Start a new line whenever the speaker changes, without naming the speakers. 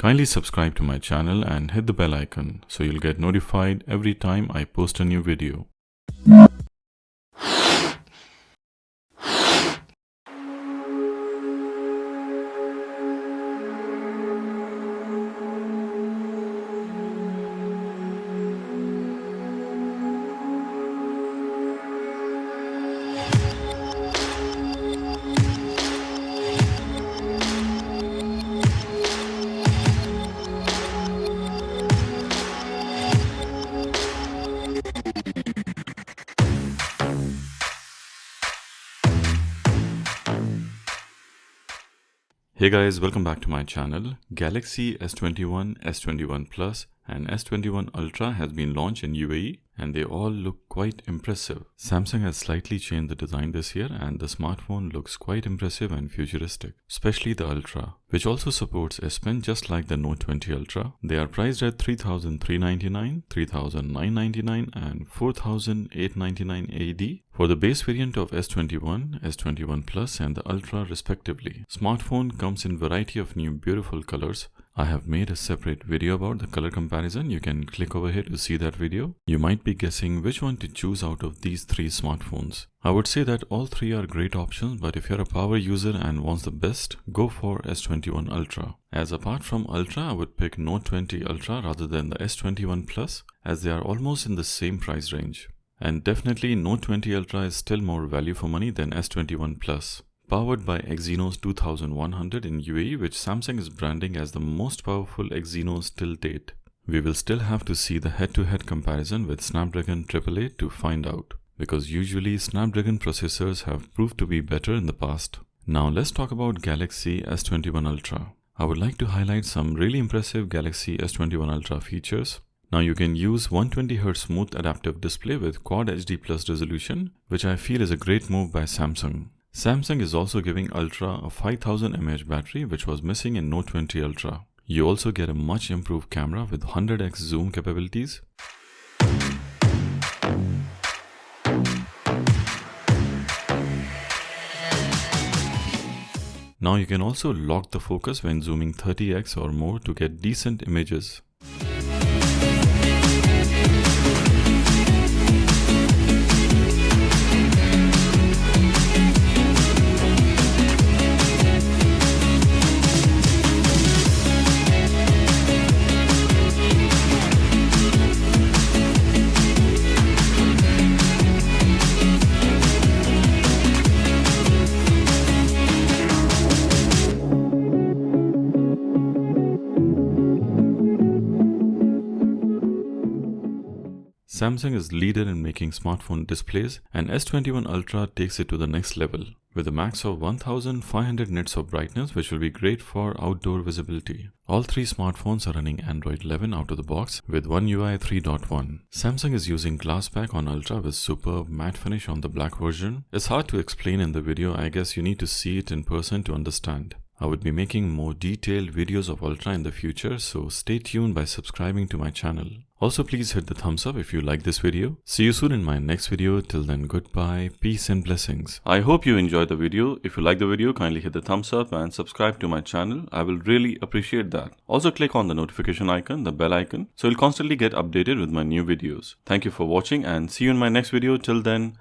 Kindly subscribe to my channel and hit the bell icon so you'll get notified every time I post a new video. Hey guys, welcome back to my channel. Galaxy S21, S21 Plus and S21 Ultra has been launched in UAE and they all look quite impressive. Samsung has slightly changed the design this year and the smartphone looks quite impressive and futuristic, especially the Ultra, which also supports S Pen just like the Note 20 Ultra. They are priced at $3,399, $3,999 and $4,899 AED for the base variant of S21, S21 Plus and the Ultra respectively. Smartphone comes in variety of new beautiful colors. I have made a separate video about the color comparison. You can click over here to see that video. You might be guessing which one to choose out of these three smartphones. I would say that all three are great options, but if you're a power user and wants the best, go for S21 Ultra. As apart from Ultra, I would pick Note 20 Ultra rather than the S21 Plus as they are almost in the same price range. And definitely Note 20 Ultra is still more value for money than S21 Plus. Powered by Exynos 2100 in UAE, which Samsung is branding as the most powerful Exynos till date. We will still have to see the head-to-head comparison with Snapdragon 888 to find out, because usually Snapdragon processors have proved to be better in the past. Now let's talk about Galaxy S21 Ultra. I would like to highlight some really impressive Galaxy S21 Ultra features. Now you can use 120Hz smooth adaptive display with Quad HD Plus resolution, which I feel is a great move by Samsung. Samsung is also giving Ultra a 5000 mAh battery, which was missing in Note 20 Ultra. You also get a much improved camera with 100x zoom capabilities. Now you can also lock the focus when zooming 30x or more to get decent images. Samsung is leader in making smartphone displays and S21 Ultra takes it to the next level with a max of 1500 nits of brightness, which will be great for outdoor visibility. All three smartphones are running Android 11 out of the box with One UI 3.1. Samsung is using glass back on Ultra with superb matte finish on the black version. It's hard to explain in the video, I guess you need to see it in person to understand. I would be making more detailed videos of Ultra in the future, so stay tuned by subscribing to my channel. Also, please hit the thumbs up if you like this video. See you soon in my next video. Till then, goodbye, peace and blessings. I hope you enjoyed the video. If you like the video, kindly hit the thumbs up and subscribe to my channel. I will really appreciate that. Also, click on the notification icon, the bell icon, so you'll constantly get updated with my new videos. Thank you for watching and see you in my next video. Till then,